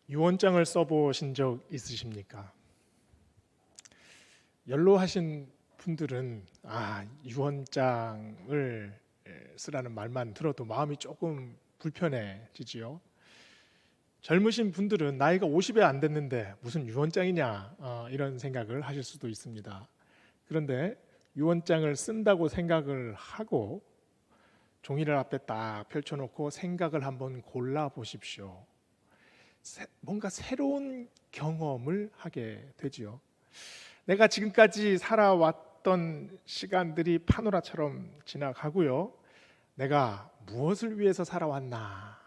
유언장을 써보신 적 있으십니까? 연로하신 분들은 유언장을 쓰라는 말만 들어도 마음이 조금 불편해지지요. 젊으신 분들은 나이가 50에 안 됐는데 무슨 유언장이냐 이런 생각을 하실 수도 있습니다. 그런데 유언장을 쓴다고 생각을 하고 종이를 앞에 딱 펼쳐놓고 생각을 한번 골라보십시오. 뭔가 새로운 경험을 하게 되지요. 내가 지금까지 살아왔던 시간들이 파노라처럼 지나가고요. 내가 무엇을 위해서 살아왔나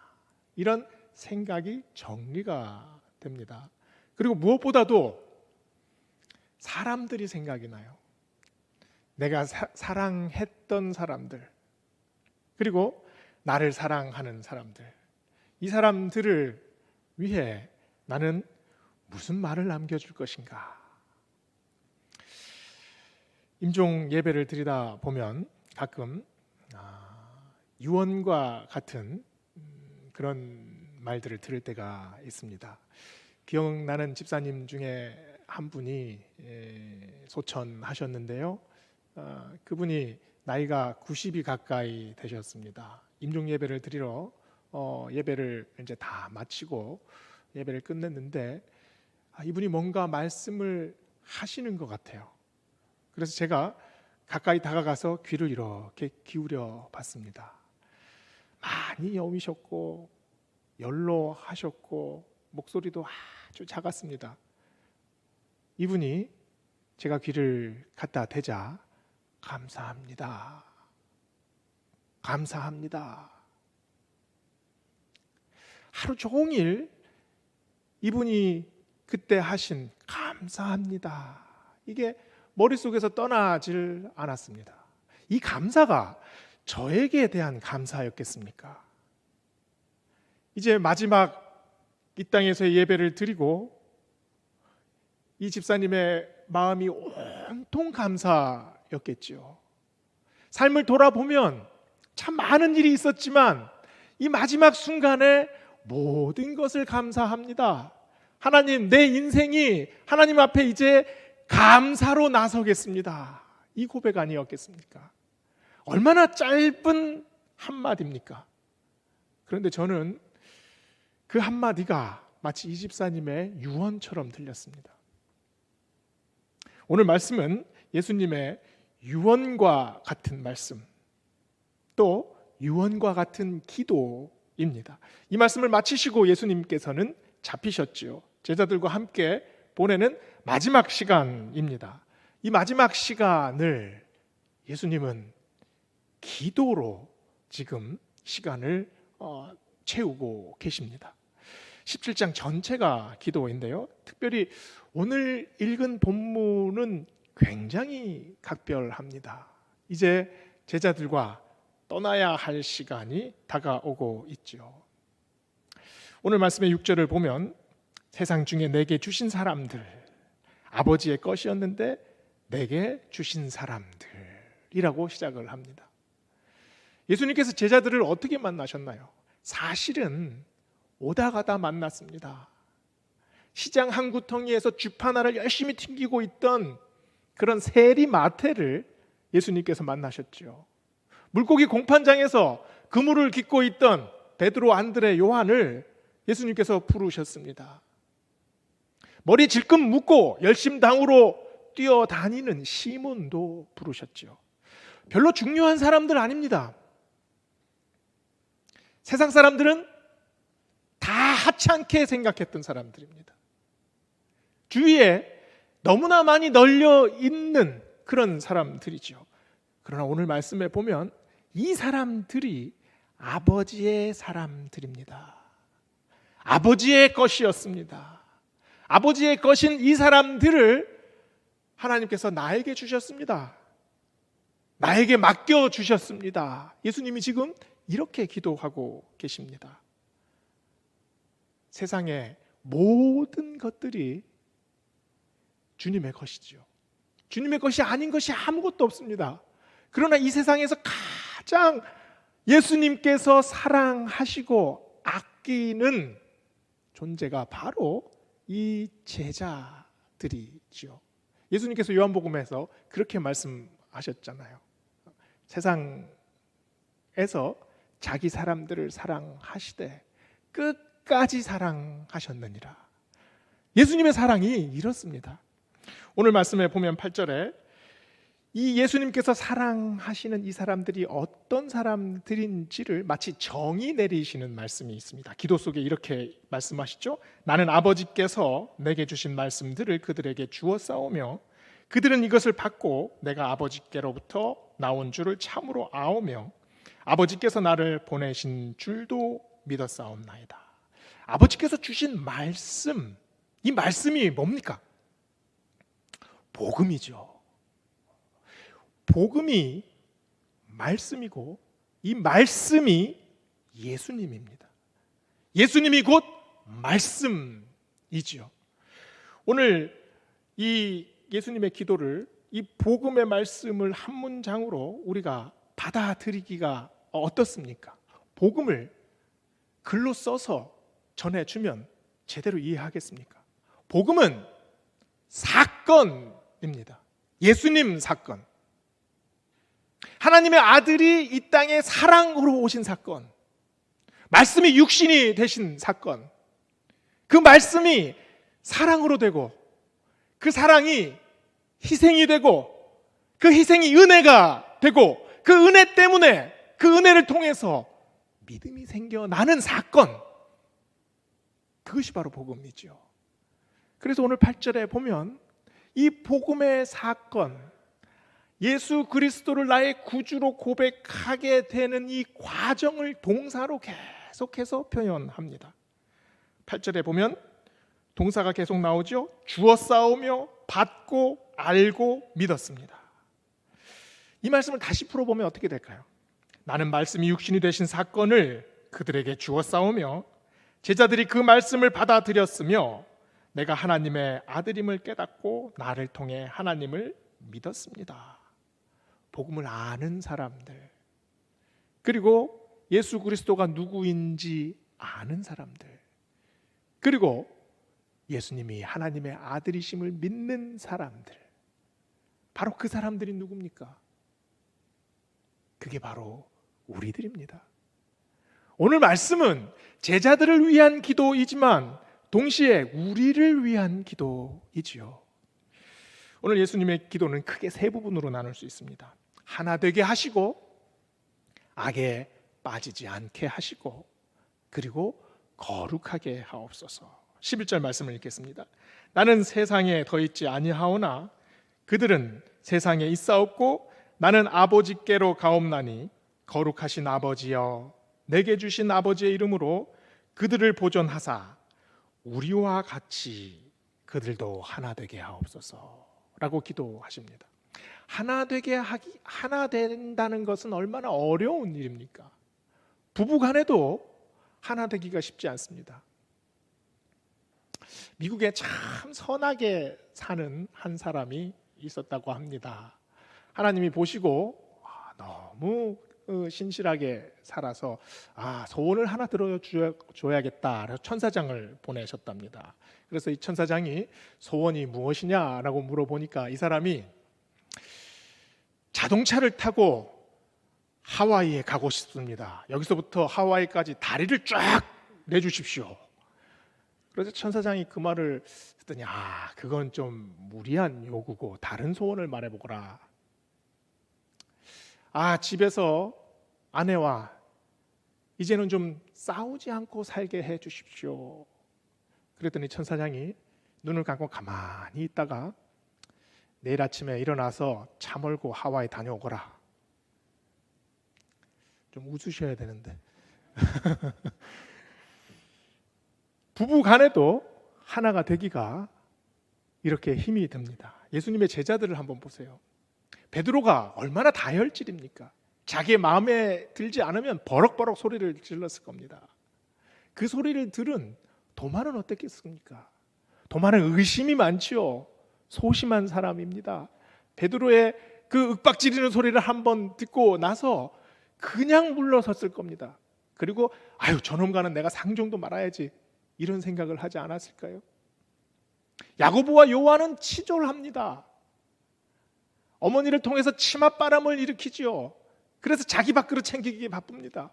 이런 생각이 정리가 됩니다. 그리고 무엇보다도 사람들이 생각이 나요. 내가 사랑했던 사람들, 그리고 나를 사랑하는 사람들, 이 사람들을 위해 나는 무슨 말을 남겨줄 것인가. 임종 예배를 드리다 보면 가끔 유언과 같은 그런 말들을 들을 때가 있습니다. 기억나는 집사님 중에 한 분이 소천하셨는데요. 그분이 나이가 90이 가까이 되셨습니다. 임종 예배를 드리러 예배를 이제 다 마치고 예배를 끝냈는데 이분이 뭔가 말씀을 하시는 것 같아요. 그래서 제가 가까이 다가가서 귀를 이렇게 기울여 봤습니다. 많이 여위셨고 연로하셨고 목소리도 아주 작았습니다. 이분이 제가 귀를 갖다 대자 감사합니다. 감사합니다. 하루 종일 이분이 그때 하신 감사합니다. 이게 머릿속에서 떠나질 않았습니다. 이 감사가 저에게 대한 감사였겠습니까? 이제 마지막 이 땅에서의 예배를 드리고 이 집사님의 마음이 온통 감사였겠지요. 삶을 돌아보면 참 많은 일이 있었지만 이 마지막 순간에 모든 것을 감사합니다. 하나님, 내 인생이 하나님 앞에 이제 감사로 나서겠습니다. 이 고백 아니었겠습니까? 얼마나 짧은 한마디입니까? 그런데 저는 그 한마디가 마치 이 집사님의 유언처럼 들렸습니다. 오늘 말씀은 예수님의 유언과 같은 말씀, 또 유언과 같은 기도입니다. 이 말씀을 마치시고 예수님께서는 잡히셨지요. 제자들과 함께 보내는 마지막 시간입니다. 이 마지막 시간을 예수님은 기도로 지금 시간을 채우고 계십니다. 17장 전체가 기도인데요. 특별히 오늘 읽은 본문은 굉장히 각별합니다. 이제 제자들과 떠나야 할 시간이 다가오고 있죠. 오늘 말씀의 6절을 보면 세상 중에 내게 주신 사람들, 아버지의 것이었는데 내게 주신 사람들이라고 시작을 합니다. 예수님께서 제자들을 어떻게 만나셨나요? 사실은 오다 가다 만났습니다. 시장 한 구덩이에서 쥐 하나를 열심히 튕기고 있던 그런 세리 마태를 예수님께서 만나셨죠. 물고기 공판장에서 그물을 깃고 있던 베드로, 안드레, 요한을 예수님께서 부르셨습니다. 머리 질끈 묶고 열심당으로 뛰어다니는 시몬도 부르셨죠. 별로 중요한 사람들 아닙니다. 세상 사람들은 다 하찮게 생각했던 사람들입니다. 주위에 너무나 많이 널려 있는 그런 사람들이죠. 그러나 오늘 말씀에 보면 이 사람들이 아버지의 사람들입니다. 아버지의 것이었습니다. 아버지의 것인 이 사람들을 하나님께서 나에게 주셨습니다. 나에게 맡겨주셨습니다. 예수님이 지금 이렇게 기도하고 계십니다. 세상의 모든 것들이 주님의 것이죠. 주님의 것이 아닌 것이 아무것도 없습니다. 그러나 이 세상에서 가장 예수님께서 사랑하시고 아끼는 존재가 바로 이 제자들이지요. 예수님께서 요한복음에서 그렇게 말씀하셨잖아요. 세상에서 자기 사람들을 사랑하시되 끝까지 사랑하셨느니라. 예수님의 사랑이 이렇습니다. 오늘 말씀에 보면 8절에 이 예수님께서 사랑하시는 이 사람들이 어떤 사람들인지를 마치 정의 내리시는 말씀이 있습니다. 기도 속에 이렇게 말씀하시죠. 나는 아버지께서 내게 주신 말씀들을 그들에게 주었사오며 그들은 이것을 받고 내가 아버지께로부터 나온 줄을 참으로 아오며 아버지께서 나를 보내신 줄도 믿었사옵나이다. 아버지께서 주신 말씀, 이 말씀이 뭡니까? 복음이죠. 복음이 말씀이고 이 말씀이 예수님입니다. 예수님이 곧 말씀이지요. 오늘 이 예수님의 기도를 이 복음의 말씀을 한 문장으로 우리가 받아들이기가 어떻습니까? 복음을 글로 써서 전해주면 제대로 이해하겠습니까? 복음은 사건입니다. 예수님 사건. 하나님의 아들이 이 땅에 사랑으로 오신 사건, 말씀이 육신이 되신 사건, 그 말씀이 사랑으로 되고 그 사랑이 희생이 되고 그 희생이 은혜가 되고 그 은혜 때문에 그 은혜를 통해서 믿음이 생겨나는 사건, 그것이 바로 복음이죠. 그래서 오늘 8절에 보면 이 복음의 사건, 예수 그리스도를 나의 구주로 고백하게 되는 이 과정을 동사로 계속해서 표현합니다. 8절에 보면 동사가 계속 나오죠. 주었사오며 받고 알고 믿었습니다. 이 말씀을 다시 풀어보면 어떻게 될까요? 나는 말씀이 육신이 되신 사건을 그들에게 주었사오며 제자들이 그 말씀을 받아들였으며 내가 하나님의 아들임을 깨닫고 나를 통해 하나님을 믿었습니다. 복음을 아는 사람들, 그리고 예수 그리스도가 누구인지 아는 사람들, 그리고 예수님이 하나님의 아들이심을 믿는 사람들, 바로 그 사람들이 누굽니까? 그게 바로 우리들입니다. 오늘 말씀은 제자들을 위한 기도이지만 동시에 우리를 위한 기도이지요. 오늘 예수님의 기도는 크게 세 부분으로 나눌 수 있습니다. 하나 되게 하시고, 악에 빠지지 않게 하시고, 그리고 거룩하게 하옵소서. 11절 말씀을 읽겠습니다. 나는 세상에 더 있지 아니하오나 그들은 세상에 있사옵고 나는 아버지께로 가옵나니 거룩하신 아버지여 내게 주신 아버지의 이름으로 그들을 보존하사 우리와 같이 그들도 하나 되게 하옵소서 라고 기도하십니다. 하나 된다는 것은 얼마나 어려운 일입니까? 부부간에도 하나 되기가 쉽지 않습니다. 미국에 참 선하게 사는 한 사람이 있었다고 합니다. 하나님이 보시고 너무 신실하게 살아서 소원을 하나 들어줘야겠다 그래서 천사장을 보내셨답니다. 그래서 이 천사장이 소원이 무엇이냐라고 물어보니까 이 사람이 자동차를 타고 하와이에 가고 싶습니다. 여기서부터 하와이까지 다리를 쫙 내주십시오. 그래서 천사장이 그 말을 했더니 그건 좀 무리한 요구고 다른 소원을 말해보거라. 집에서 아내와 이제는 좀 싸우지 않고 살게 해 주십시오. 그랬더니 천사장이 눈을 감고 가만히 있다가 내일 아침에 일어나서 차 몰고 하와이 다녀오거라. 좀 웃으셔야 되는데 부부 간에도 하나가 되기가 이렇게 힘이 듭니다. 예수님의 제자들을 한번 보세요. 베드로가 얼마나 다혈질입니까? 자기의 마음에 들지 않으면 버럭버럭 소리를 질렀을 겁니다. 그 소리를 들은 도마는 어땠겠습니까? 도마는 의심이 많지요. 소심한 사람입니다. 베드로의 그 윽박지르는 소리를 한번 듣고 나서 그냥 물러섰을 겁니다. 그리고 저놈과는 내가 상종도 말아야지. 이런 생각을 하지 않았을까요? 야고보와 요한은 치졸합니다. 어머니를 통해서 치맛바람을 일으키지요. 그래서 자기 밥그릇 챙기기에 바쁩니다.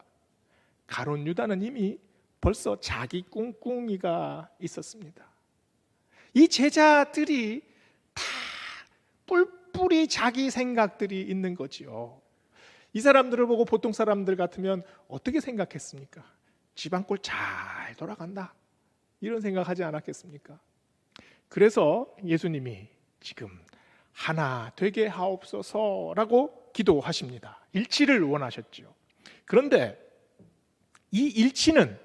가룟 유다는 이미 벌써 자기 꿍꿍이가 있었습니다. 이 제자들이 다 뿔뿔이 자기 생각들이 있는 거지요. 이 사람들을 보고 보통 사람들 같으면 어떻게 생각했습니까? 집안꼴 잘 돌아간다, 이런 생각하지 않았겠습니까? 그래서 예수님이 지금 하나 되게 하옵소서라고 기도하십니다. 일치를 원하셨죠. 그런데 이 일치는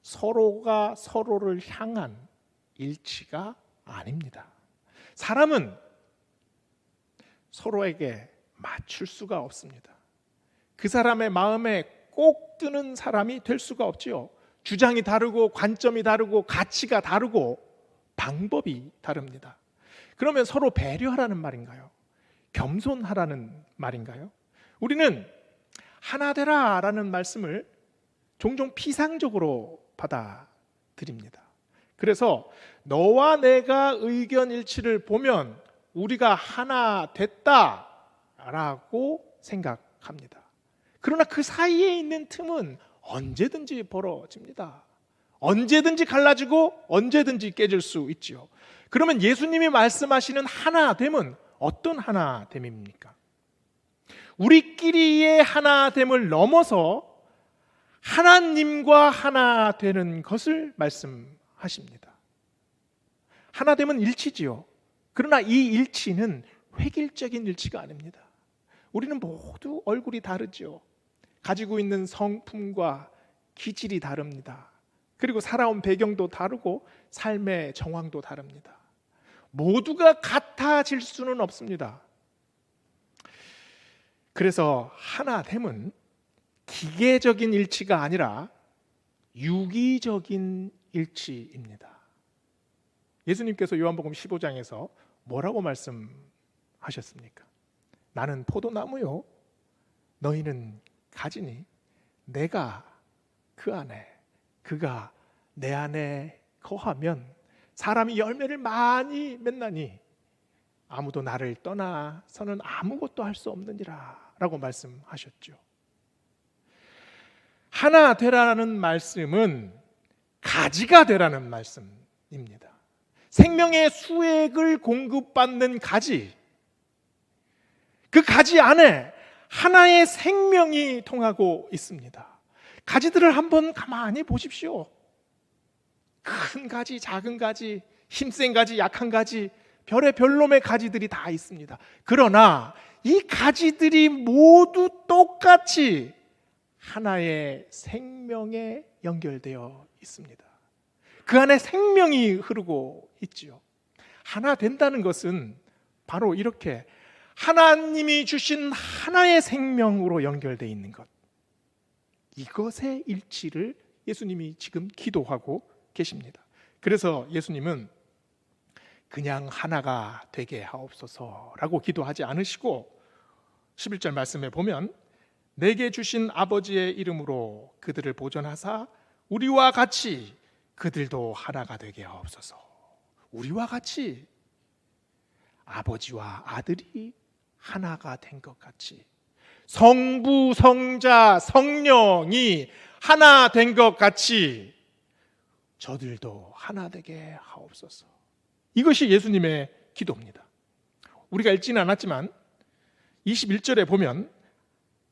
서로가 서로를 향한 일치가 아닙니다. 사람은 서로에게 맞출 수가 없습니다. 그 사람의 마음에 꼭 드는 사람이 될 수가 없지요. 주장이 다르고 관점이 다르고 가치가 다르고 방법이 다릅니다. 그러면 서로 배려하라는 말인가요? 겸손하라는 말인가요? 우리는 하나 되라라는 말씀을 종종 피상적으로 받아들입니다. 그래서 너와 내가 의견 일치를 보면 우리가 하나 됐다라고 생각합니다. 그러나 그 사이에 있는 틈은 언제든지 벌어집니다. 언제든지 갈라지고 언제든지 깨질 수 있지요. 그러면 예수님이 말씀하시는 하나됨은 어떤 하나됨입니까? 우리끼리의 하나됨을 넘어서 하나님과 하나 되는 것을 말씀하십니다. 하나됨은 일치지요. 그러나 이 일치는 획일적인 일치가 아닙니다. 우리는 모두 얼굴이 다르지요. 가지고 있는 성품과 기질이 다릅니다. 그리고 살아온 배경도 다르고 삶의 정황도 다릅니다. 모두가 같아질 수는 없습니다. 그래서 하나됨은 기계적인 일치가 아니라 유기적인 일치입니다. 예수님께서 요한복음 15장에서 뭐라고 말씀하셨습니까? 나는 포도나무요, 너희는 가지니 내가 그 안에, 그가 내 안에 거하면 사람이 열매를 많이 맺나니 아무도 나를 떠나서는 아무것도 할 수 없느니라 라고 말씀하셨죠. 하나 되라는 말씀은 가지가 되라는 말씀입니다. 생명의 수액을 공급받는 가지, 그 가지 안에 하나의 생명이 통하고 있습니다. 가지들을 한번 가만히 보십시오. 큰 가지, 작은 가지, 힘센 가지, 약한 가지, 별의 별놈의 가지들이 다 있습니다. 그러나 이 가지들이 모두 똑같이 하나의 생명에 연결되어 있습니다. 그 안에 생명이 흐르고 있지요. 하나 된다는 것은 바로 이렇게 하나님이 주신 하나의 생명으로 연결되어 있는 것, 이것의 일치를 예수님이 지금 기도하고 계십니다. 그래서 예수님은 그냥 하나가 되게 하옵소서라고 기도하지 않으시고 11절 말씀에 보면 내게 주신 아버지의 이름으로 그들을 보존하사 우리와 같이 그들도 하나가 되게 하옵소서. 우리와 같이 아버지와 아들이 하나가 된 것 같이 성부, 성자, 성령이 하나 된 것 같이 저들도 하나 되게 하옵소서. 이것이 예수님의 기도입니다. 우리가 읽지는 않았지만 21절에 보면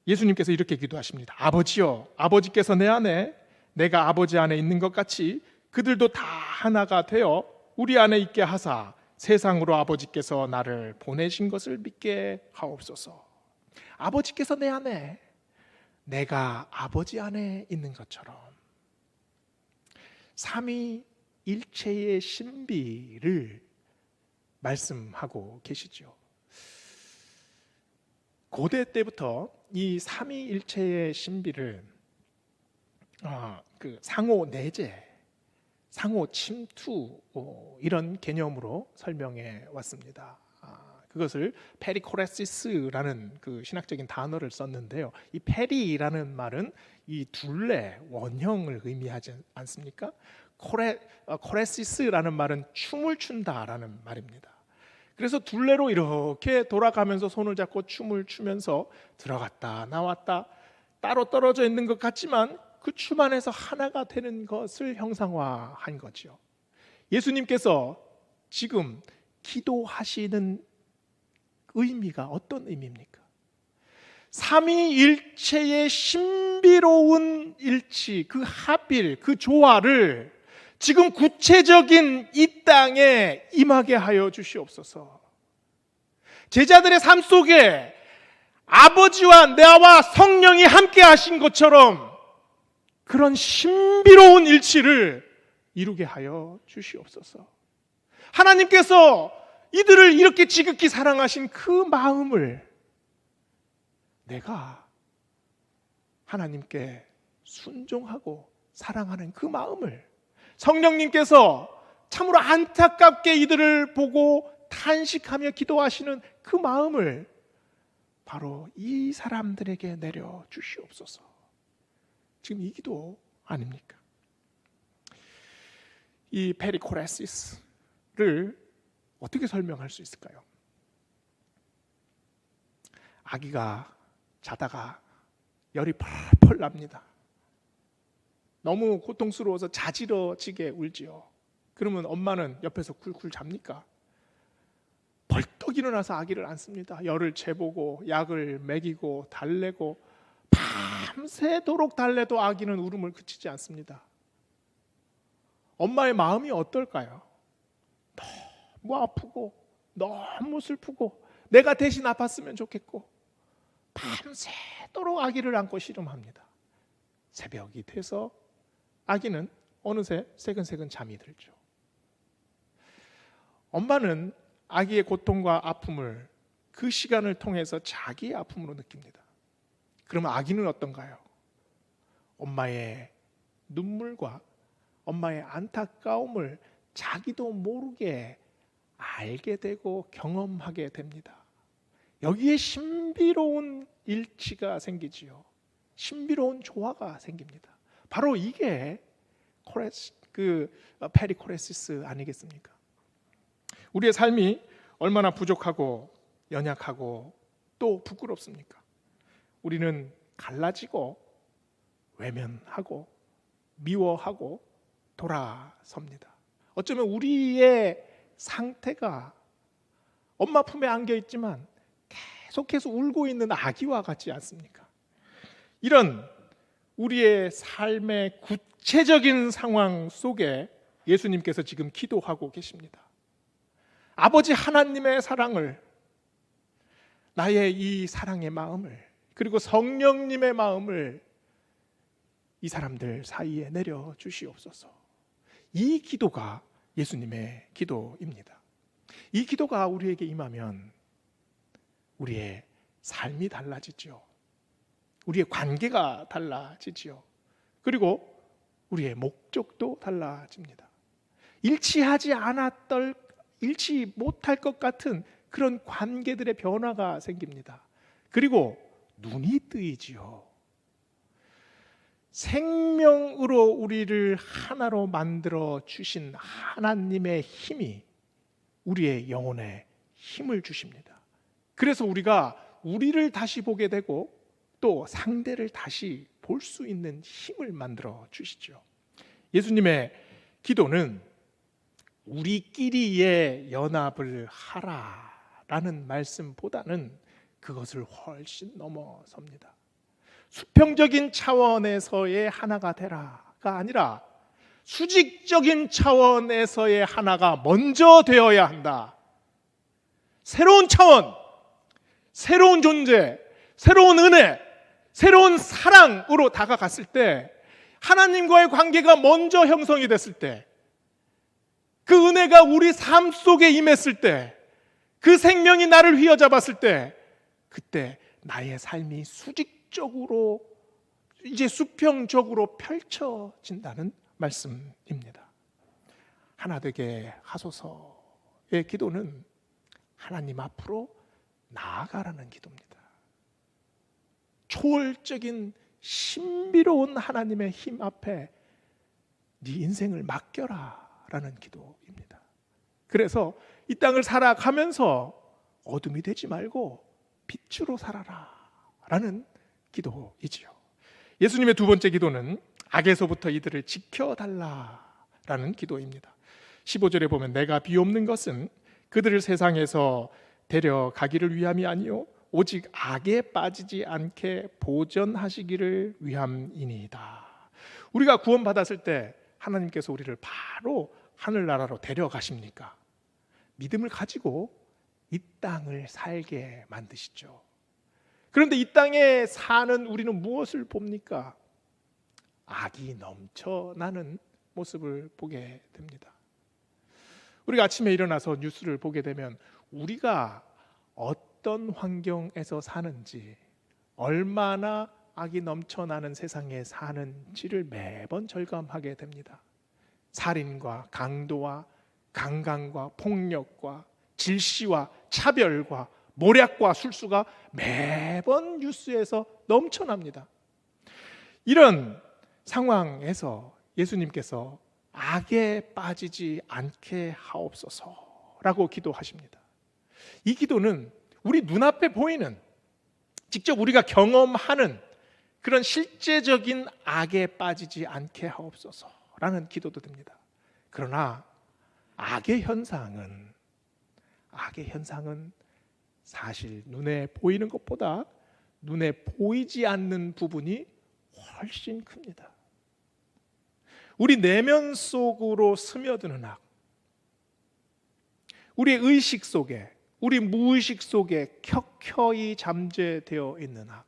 예수님께서 이렇게 기도하십니다. 아버지여, 아버지께서 내 안에 내가 아버지 안에 있는 것 같이 그들도 다 하나가 되어 우리 안에 있게 하사 세상으로 아버지께서 나를 보내신 것을 믿게 하옵소서. 아버지께서 내 안에, 내가 아버지 안에 있는 것처럼 삼위일체의 신비를 말씀하고 계시죠. 고대 때부터 이 삼위일체의 신비를 상호 내재, 상호 침투 이런 개념으로 설명해 왔습니다. 그것을 페리코레시스라는 그 신학적인 단어를 썼는데요. 이 페리라는 말은 이 둘레, 원형을 의미하지 않습니까? 코레시스라는 말은 춤을 춘다라는 말입니다. 그래서 둘레로 이렇게 돌아가면서 손을 잡고 춤을 추면서 들어갔다 나왔다 따로 떨어져 있는 것 같지만 그 춤 안에서 하나가 되는 것을 형상화한 거죠. 예수님께서 지금 기도하시는 의미가 어떤 의미입니까? 삼위일체의 신비로운 일치, 그 합일, 그 조화를 지금 구체적인 이 땅에 임하게 하여 주시옵소서. 제자들의 삶 속에 아버지와 나와 성령이 함께 하신 것처럼 그런 신비로운 일치를 이루게 하여 주시옵소서. 하나님께서 이들을 이렇게 지극히 사랑하신 그 마음을 내가 하나님께 순종하고 사랑하는 그 마음을 성령님께서 참으로 안타깝게 이들을 보고 탄식하며 기도하시는 그 마음을 바로 이 사람들에게 내려 주시옵소서. 지금 이 기도 아닙니까? 이 페리코레시스를 어떻게 설명할 수 있을까요? 아기가 자다가 열이 펄펄 납니다. 너무 고통스러워서 자지러지게 울지요. 그러면 엄마는 옆에서 쿨쿨 잡니까? 벌떡 일어나서 아기를 안습니다. 열을 재보고 약을 먹이고 달래고 밤새도록 달래도 아기는 울음을 그치지 않습니다. 엄마의 마음이 어떨까요? 너무 아프고 너무 슬프고 내가 대신 아팠으면 좋겠고 밤새도록 아기를 안고 씨름합니다. 새벽이 돼서 아기는 어느새 새근새근 잠이 들죠. 엄마는 아기의 고통과 아픔을 그 시간을 통해서 자기의 아픔으로 느낍니다. 그러면 아기는 어떤가요? 엄마의 눈물과 엄마의 안타까움을 자기도 모르게 알게 되고 경험하게 됩니다. 여기에 신비로운 일치가 생기지요. 신비로운 조화가 생깁니다. 바로 이게 페리코레시스 아니겠습니까? 우리의 삶이 얼마나 부족하고 연약하고 또 부끄럽습니까? 우리는 갈라지고 외면하고 미워하고 돌아섭니다. 어쩌면 우리의 상태가 엄마 품에 안겨 있지만 계속해서 울고 있는 아기와 같지 않습니까? 이런 우리의 삶의 구체적인 상황 속에 예수님께서 지금 기도하고 계십니다. 아버지 하나님의 사랑을, 나의 이 사랑의 마음을, 그리고 성령님의 마음을 이 사람들 사이에 내려 주시옵소서. 이 기도가 예수님의 기도입니다. 이 기도가 우리에게 임하면 우리의 삶이 달라지죠. 우리의 관계가 달라지죠. 그리고 우리의 목적도 달라집니다. 일치 못할 것 같은 그런 관계들의 변화가 생깁니다. 그리고 눈이 뜨이지요. 생명으로 우리를 하나로 만들어 주신 하나님의 힘이 우리의 영혼에 힘을 주십니다. 그래서 우리가 우리를 다시 보게 되고 또 상대를 다시 볼 수 있는 힘을 만들어 주시죠. 예수님의 기도는 우리끼리의 연합을 하라라는 말씀보다는 그것을 훨씬 넘어섭니다. 수평적인 차원에서의 하나가 되라가 아니라 수직적인 차원에서의 하나가 먼저 되어야 한다. 새로운 차원, 새로운 존재, 새로운 은혜, 새로운 사랑으로 다가갔을 때, 하나님과의 관계가 먼저 형성이 됐을 때, 그 은혜가 우리 삶 속에 임했을 때, 그 생명이 나를 휘어잡았을 때, 그때 나의 삶이 수직적으로, 이제 수평적으로 펼쳐진다는 말씀입니다. 하나 되게 하소서의 기도는 하나님 앞으로 나아가라는 기도입니다. 초월적인 신비로운 하나님의 힘 앞에 네 인생을 맡겨라라는 기도입니다. 그래서 이 땅을 살아가면서 어둠이 되지 말고 빛으로 살아라라는 기도이지요. 예수님의 두 번째 기도는 악에서부터 이들을 지켜달라라는 기도입니다. 15절에 보면 내가 비옵는 것은 그들을 세상에서 데려가기를 위함이 아니요 오직 악에 빠지지 않게 보전하시기를 위함이니이다. 우리가 구원받았을 때 하나님께서 우리를 바로 하늘나라로 데려가십니까? 믿음을 가지고 이 땅을 살게 만드시죠. 그런데 이 땅에 사는 우리는 무엇을 봅니까? 악이 넘쳐나는 모습을 보게 됩니다. 우리가 아침에 일어나서 뉴스를 보게 되면 우리가 어떤 환경에서 사는지, 얼마나 악이 넘쳐나는 세상에 사는지를 매번 절감하게 됩니다. 살인과 강도와 강간과 폭력과 질시와 차별과 모략과 술수가 매번 뉴스에서 넘쳐납니다. 이런 상황에서 예수님께서 악에 빠지지 않게 하옵소서라고 기도하십니다. 이 기도는 우리 눈앞에 보이는, 직접 우리가 경험하는 그런 실제적인 악에 빠지지 않게 하옵소서라는 기도도 됩니다. 그러나 악의 현상은 사실 눈에 보이는 것보다 눈에 보이지 않는 부분이 훨씬 큽니다. 우리 내면 속으로 스며드는 악, 우리의 의식 속에, 우리 무의식 속에 켜켜이 잠재되어 있는 악.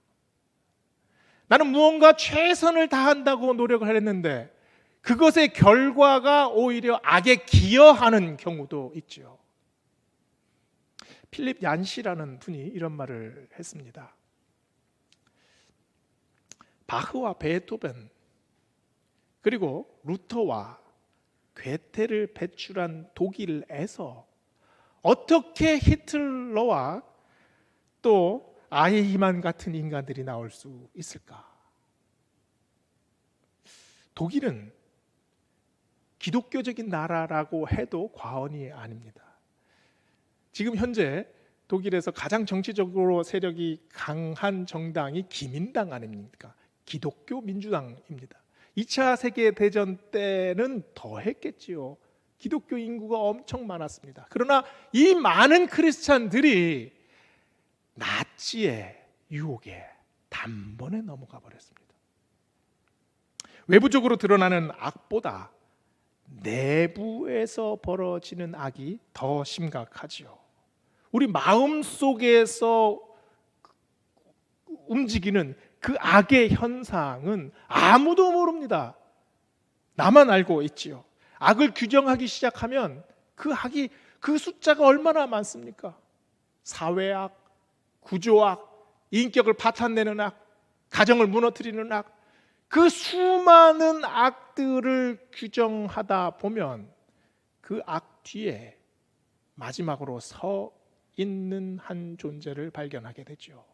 나는 무언가 최선을 다한다고 노력을 했는데 그것의 결과가 오히려 악에 기여하는 경우도 있죠. 필립 얀시라는 분이 이런 말을 했습니다. 바흐와 베토벤 그리고 루터와 괴테를 배출한 독일에서 어떻게 히틀러와 또 아이히만 같은 인간들이 나올 수 있을까? 독일은 기독교적인 나라라고 해도 과언이 아닙니다. 지금 현재 독일에서 가장 정치적으로 세력이 강한 정당이 기민당 아닙니까? 기독교 민주당입니다. 2차 세계대전 때는 더 했겠지요. 기독교 인구가 엄청 많았습니다. 그러나 이 많은 크리스찬들이 나치의 유혹에 단번에 넘어가 버렸습니다. 외부적으로 드러나는 악보다 내부에서 벌어지는 악이 더 심각하지요. 우리 마음 속에서 움직이는 그 악의 현상은 아무도 모릅니다. 나만 알고 있지요. 악을 규정하기 시작하면 그 악이, 그 숫자가 얼마나 많습니까? 사회악, 구조악, 인격을 파탄내는 악, 가정을 무너뜨리는 악, 그 수많은 악들을 규정하다 보면 그 악 뒤에 마지막으로 서 있는 한 존재를 발견하게 되죠.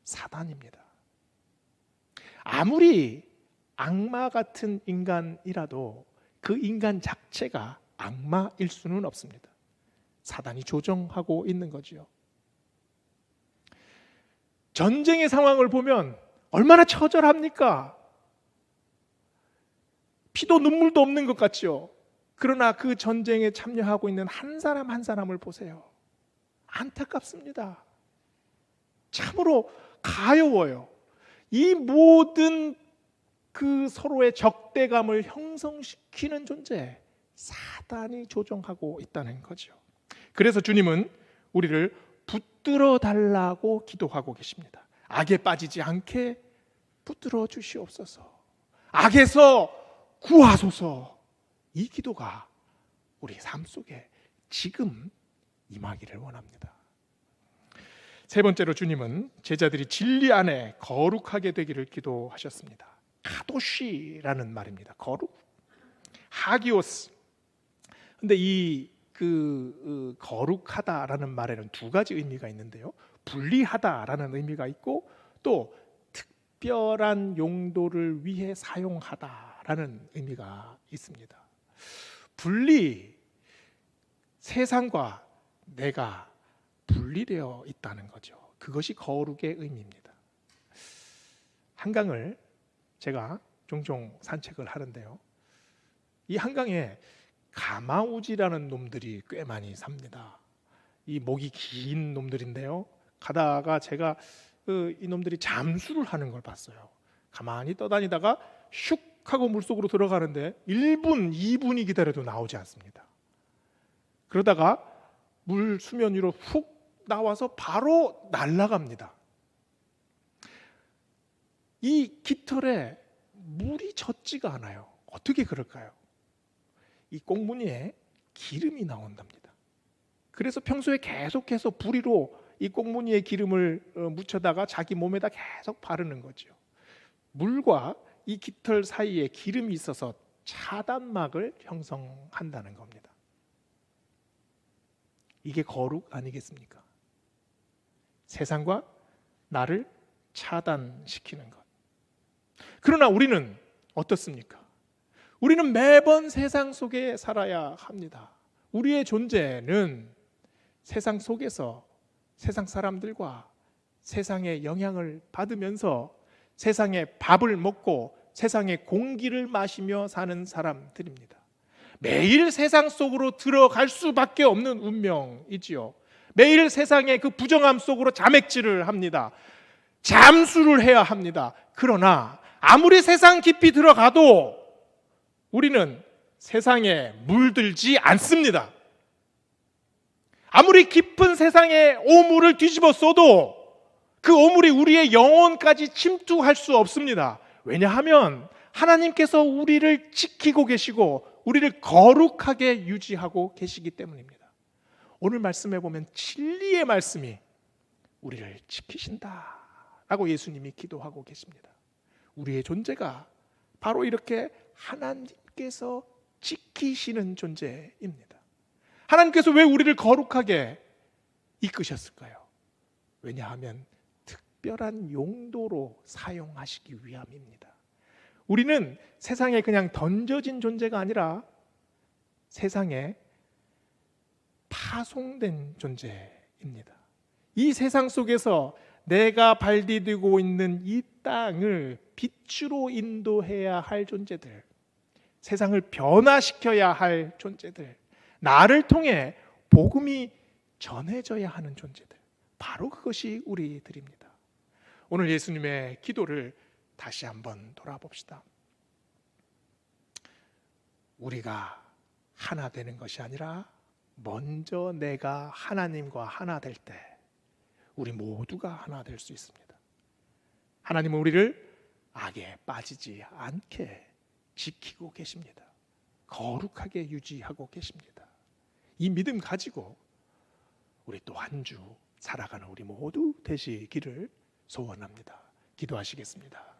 사단입니다. 아무리 악마 같은 인간이라도 그 인간 자체가 악마일 수는 없습니다. 사단이 조정하고 있는 거지요. 전쟁의 상황을 보면 얼마나 처절합니까? 피도 눈물도 없는 것 같죠. 그러나 그 전쟁에 참여하고 있는 한 사람 한 사람을 보세요. 안타깝습니다. 참으로 가여워요. 이 모든 그 서로의 적대감을 형성시키는 존재, 사단이 조종하고 있다는 거죠. 그래서 주님은 우리를 붙들어 달라고 기도하고 계십니다. 악에 빠지지 않게 붙들어 주시옵소서. 악에서 구하소서. 이 기도가 우리 삶 속에 지금 임하기를 원합니다. 세 번째로 주님은 제자들이 진리 안에 거룩하게 되기를 기도하셨습니다. 카도시라는 말입니다. 거룩, 하기오스. 근데 이 거룩하다라는 말에는 두 가지 의미가 있는데요. 분리하다라는 의미가 있고 또 특별한 용도를 위해 사용하다 있다라는 의미가 있습니다. 분리, 세상과 내가 분리되어 있다는 거죠. 그것이 거룩의 의미입니다. 한강을 제가 종종 산책을 하는데요, 이 한강에 가마우지라는 놈들이 꽤 많이 삽니다. 이 목이 긴 놈들인데요, 가다가 제가 이 놈들이 잠수를 하는 걸 봤어요. 가만히 떠다니다가 슉 하고 물속으로 들어가는데 1분, 2분이 기다려도 나오지 않습니다. 그러다가 물 수면 위로 훅 나와서 바로 날아갑니다. 이 깃털에 물이 젖지가 않아요. 어떻게 그럴까요? 이 꽁무니에 기름이 나온답니다. 그래서 평소에 계속해서 부리로 이 꽁무니에 기름을 묻혀다가 자기 몸에다 계속 바르는 거죠. 물과 이 깃털 사이에 기름이 있어서 차단막을 형성한다는 겁니다. 이게 거룩 아니겠습니까? 세상과 나를 차단시키는 것. 그러나 우리는 어떻습니까? 우리는 매번 세상 속에 살아야 합니다. 우리의 존재는 세상 속에서 세상 사람들과 세상의 영향을 받으면서 세상의 밥을 먹고 세상의 공기를 마시며 사는 사람들입니다. 매일 세상 속으로 들어갈 수밖에 없는 운명이지요. 매일 세상의 그 부정함 속으로 자맥질을 합니다. 잠수를 해야 합니다. 그러나 아무리 세상 깊이 들어가도 우리는 세상에 물들지 않습니다. 아무리 깊은 세상의 오물을 뒤집어 써도 그 오물이 우리의 영혼까지 침투할 수 없습니다. 왜냐하면 하나님께서 우리를 지키고 계시고 우리를 거룩하게 유지하고 계시기 때문입니다. 오늘 말씀에 보면 진리의 말씀이 우리를 지키신다라고 예수님이 기도하고 계십니다. 우리의 존재가 바로 이렇게 하나님께서 지키시는 존재입니다. 하나님께서 왜 우리를 거룩하게 이끄셨을까요? 왜냐하면 특별한 용도로 사용하시기 위함입니다. 우리는 세상에 그냥 던져진 존재가 아니라 세상에 파송된 존재입니다. 이 세상 속에서 내가 발디디고 있는 이 땅을 빛으로 인도해야 할 존재들, 세상을 변화시켜야 할 존재들, 나를 통해 복음이 전해져야 하는 존재들, 바로 그것이 우리들입니다. 오늘 예수님의 기도를 다시 한번 돌아봅시다. 우리가 하나 되는 것이 아니라 먼저 내가 하나님과 하나 될 때 우리 모두가 하나 될 수 있습니다. 하나님은 우리를 악에 빠지지 않게 지키고 계십니다. 거룩하게 유지하고 계십니다. 이 믿음 가지고 우리 또 한 주 살아가는 우리 모두 되시기를 소원합니다. 기도하시겠습니다.